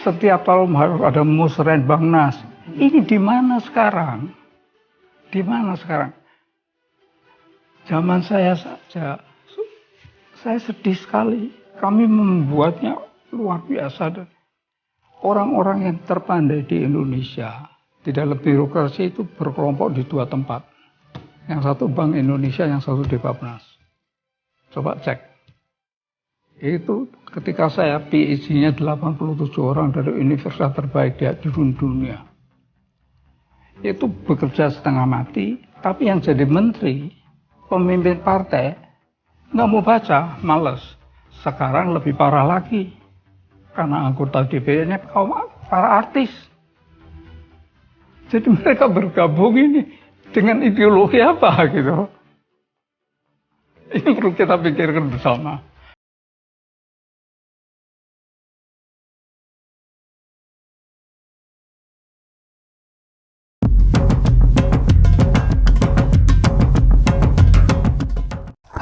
Setiap tahun harus ada musrenbangnas. Ini di mana sekarang? Di mana sekarang? Zaman saya saja, saya sedih sekali. Kami membuatnya luar biasa. Dan orang-orang yang terpandai di Indonesia di dalam birokrasi itu berkelompok di 2 tempat. Yang satu Bank Indonesia, yang satu di Bappenas. Coba cek. Itu ketika saya PhD-nya 87 orang dari universitas terbaik di dunia. Itu bekerja setengah mati, tapi yang jadi menteri, pemimpin partai, nggak mau baca, males. Sekarang lebih parah lagi, karena anggota DPR-nya kaum para artis. Jadi mereka bergabung ini dengan ideologi apa gitu. Ini perlu kita pikirkan bersama.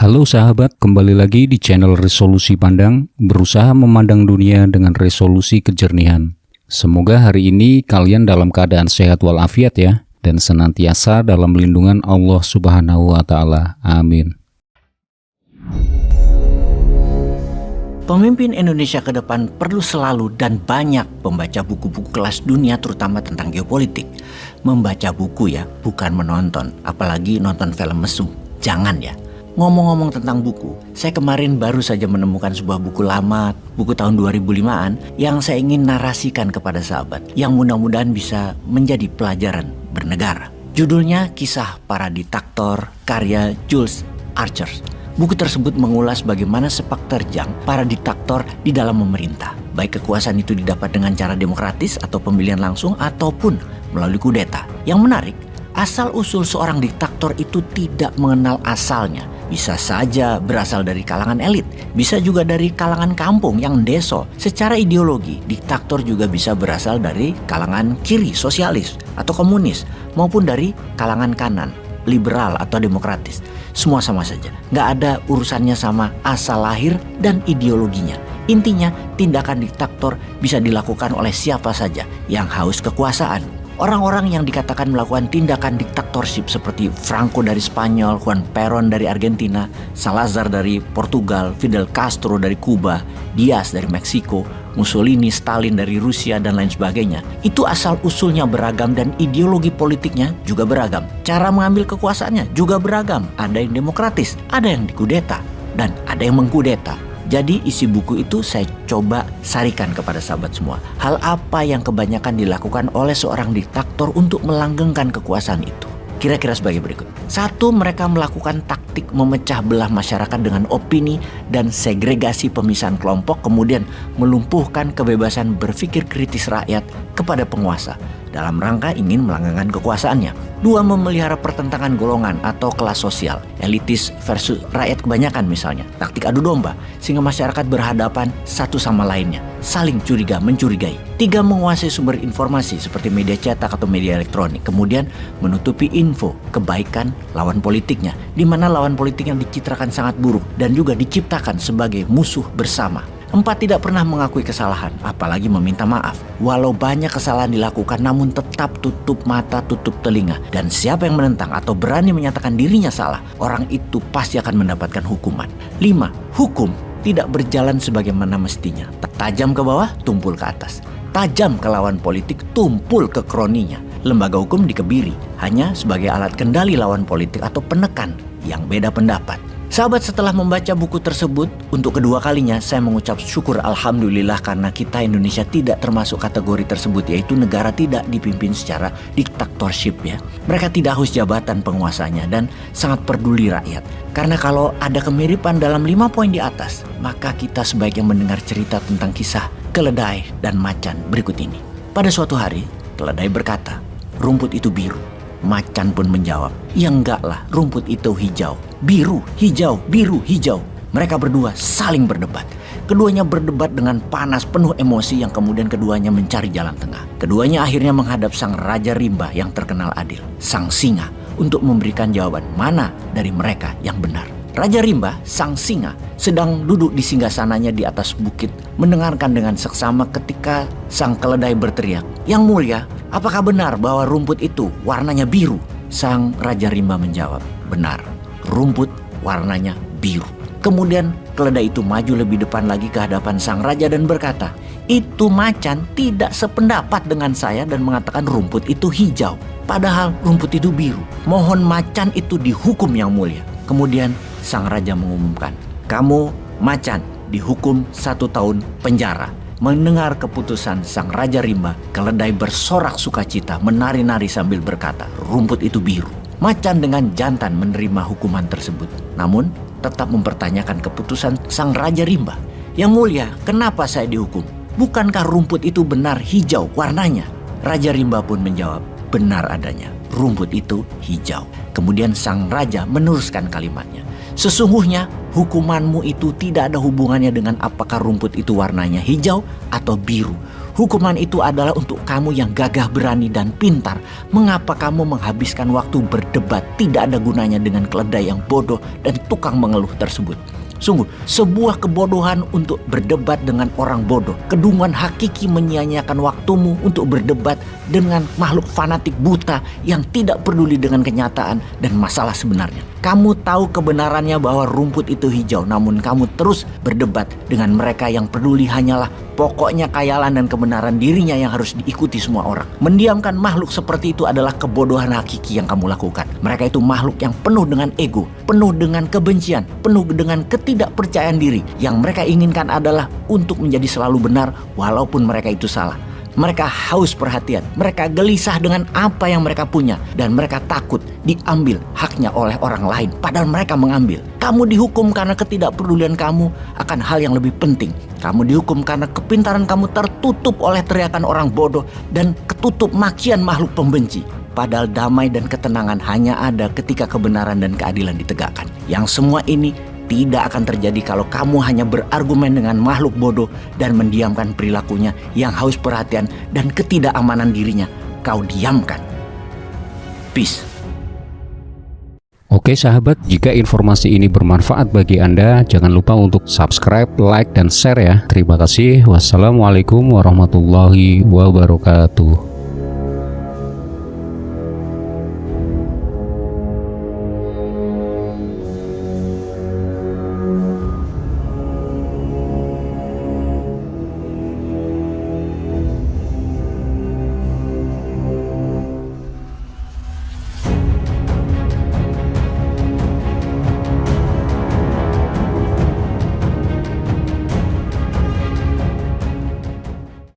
Halo sahabat, kembali lagi di channel Resolusi Pandang, berusaha memandang dunia dengan resolusi kejernihan. Semoga hari ini kalian dalam keadaan sehat walafiat ya, dan senantiasa dalam lindungan Allah Subhanahu wa Ta'ala. Amin. Pemimpin Indonesia ke depan perlu selalu dan banyak membaca buku-buku kelas dunia, terutama tentang geopolitik. Membaca buku ya, bukan menonton, apalagi nonton film mesum. Jangan ya. Ngomong-ngomong tentang buku, saya kemarin baru saja menemukan sebuah buku lama, buku tahun 2005-an, yang saya ingin narasikan kepada sahabat, yang mudah-mudahan bisa menjadi pelajaran bernegara. Judulnya Kisah Para Diktator, karya Jules Archer. Buku tersebut mengulas bagaimana sepak terjang para diktator di dalam memerintah. Baik kekuasaan itu didapat dengan cara demokratis atau pemilihan langsung ataupun melalui kudeta. Yang menarik, asal-usul seorang diktator itu tidak mengenal asalnya. Bisa saja berasal dari kalangan elit, bisa juga dari kalangan kampung yang deso. Secara ideologi, diktator juga bisa berasal dari kalangan kiri, sosialis atau komunis, maupun dari kalangan kanan, liberal atau demokratis. Semua sama saja, nggak ada urusannya sama asal lahir dan ideologinya. Intinya, tindakan diktator bisa dilakukan oleh siapa saja yang haus kekuasaan. Orang-orang yang dikatakan melakukan tindakan diktatorship seperti Franco dari Spanyol, Juan Perón dari Argentina, Salazar dari Portugal, Fidel Castro dari Kuba, Diaz dari Meksiko, Mussolini, Stalin dari Rusia, dan lain sebagainya. Itu asal-usulnya beragam dan ideologi politiknya juga beragam. Cara mengambil kekuasaannya juga beragam. Ada yang demokratis, ada yang dikudeta, dan ada yang mengkudeta. Jadi isi buku itu saya coba sarikan kepada sahabat semua. Hal apa yang kebanyakan dilakukan oleh seorang diktator untuk melanggengkan kekuasaan itu? Kira-kira sebagai berikut. 1, mereka melakukan taktik memecah belah masyarakat dengan opini dan segregasi pemisahan kelompok, kemudian melumpuhkan kebebasan berpikir kritis rakyat kepada penguasa dalam rangka ingin melanggengkan kekuasaannya. 2, memelihara pertentangan golongan atau kelas sosial, elitis versus rakyat kebanyakan misalnya. Taktik adu domba, sehingga masyarakat berhadapan satu sama lainnya, saling curiga mencurigai. 3, menguasai sumber informasi seperti media cetak atau media elektronik, kemudian menutupi info kebaikan lawan politiknya, di mana lawan politiknya dicitrakan sangat buruk dan juga diciptakan sebagai musuh bersama. 4, tidak pernah mengakui kesalahan, apalagi meminta maaf. Walau banyak kesalahan dilakukan, namun tetap tutup mata, tutup telinga. Dan siapa yang menentang atau berani menyatakan dirinya salah, orang itu pasti akan mendapatkan hukuman. 5, hukum tidak berjalan sebagaimana mestinya. Tajam ke bawah, tumpul ke atas. Tajam ke lawan politik, tumpul ke kroninya. Lembaga hukum dikebiri hanya sebagai alat kendali lawan politik atau penekan yang beda pendapat. Sahabat, setelah membaca buku tersebut untuk kedua kalinya, saya mengucap syukur alhamdulillah karena kita Indonesia tidak termasuk kategori tersebut, yaitu negara tidak dipimpin secara diktatorship ya. Mereka tidak haus jabatan penguasanya dan sangat peduli rakyat. Karena kalau ada kemiripan dalam 5 poin di atas, maka kita sebaiknya mendengar cerita tentang kisah keledai dan macan berikut ini. Pada suatu hari, keledai berkata, "Rumput itu biru." Macan pun menjawab, "Ya enggak lah, rumput itu hijau. Biru, hijau, biru, hijau." Mereka berdua saling berdebat. Keduanya berdebat dengan panas, penuh emosi, yang kemudian keduanya mencari jalan tengah. Keduanya akhirnya menghadap sang Raja Rimba yang terkenal adil, sang singa, untuk memberikan jawaban mana dari mereka yang benar. Raja Rimba, sang singa, sedang duduk di singgasananya di atas bukit, mendengarkan dengan seksama ketika sang keledai berteriak, "Yang mulia, apakah benar bahwa rumput itu warnanya biru?" Sang Raja Rimba menjawab, "Benar, rumput warnanya biru." Kemudian keledai itu maju lebih depan lagi ke hadapan sang raja dan berkata, "Itu macan tidak sependapat dengan saya dan mengatakan rumput itu hijau, padahal rumput itu biru. Mohon macan itu dihukum yang mulia." Kemudian sang raja mengumumkan, "Kamu macan dihukum 1 tahun penjara." Mendengar keputusan sang Raja Rimba, keledai bersorak sukacita, menari-nari sambil berkata, "Rumput itu biru." Macan dengan jantan menerima hukuman tersebut, namun tetap mempertanyakan keputusan sang Raja Rimba. "Yang mulia, kenapa saya dihukum? Bukankah rumput itu benar hijau warnanya?" Raja Rimba pun menjawab, "Benar adanya, rumput itu hijau." Kemudian sang raja meneruskan kalimatnya, "Sesungguhnya hukumanmu itu tidak ada hubungannya dengan apakah rumput itu warnanya hijau atau biru. Hukuman itu adalah untuk kamu yang gagah berani dan pintar. Mengapa kamu menghabiskan waktu berdebat tidak ada gunanya dengan keledai yang bodoh dan tukang mengeluh tersebut? Sungguh sebuah kebodohan untuk berdebat dengan orang bodoh. Kedunguan hakiki menyia-nyiakan waktumu untuk berdebat dengan makhluk fanatik buta yang tidak peduli dengan kenyataan dan masalah sebenarnya. Kamu tahu kebenarannya bahwa rumput itu hijau, namun kamu terus berdebat dengan mereka yang peduli hanyalah pokoknya khayalan dan kebenaran dirinya yang harus diikuti semua orang. Mendiamkan makhluk seperti itu adalah kebodohan hakiki yang kamu lakukan. Mereka itu makhluk yang penuh dengan ego, penuh dengan kebencian, penuh dengan ketidakpercayaan diri. Yang mereka inginkan adalah untuk menjadi selalu benar walaupun mereka itu salah. Mereka haus perhatian, mereka gelisah dengan apa yang mereka punya, dan mereka takut diambil haknya oleh orang lain, padahal mereka mengambil. Kamu dihukum karena ketidakpedulian kamu akan hal yang lebih penting. Kamu dihukum karena kepintaran kamu tertutup oleh teriakan orang bodoh dan ketutup makian makhluk pembenci. Padahal damai dan ketenangan hanya ada ketika kebenaran dan keadilan ditegakkan. Yang semua ini tidak akan terjadi kalau kamu hanya berargumen dengan makhluk bodoh dan mendiamkan perilakunya yang haus perhatian dan ketidakamanan dirinya. Kau diamkan. Peace. Oke sahabat, jika informasi ini bermanfaat bagi Anda, jangan lupa untuk subscribe, like, dan share ya. Terima kasih. Wassalamualaikum warahmatullahi wabarakatuh.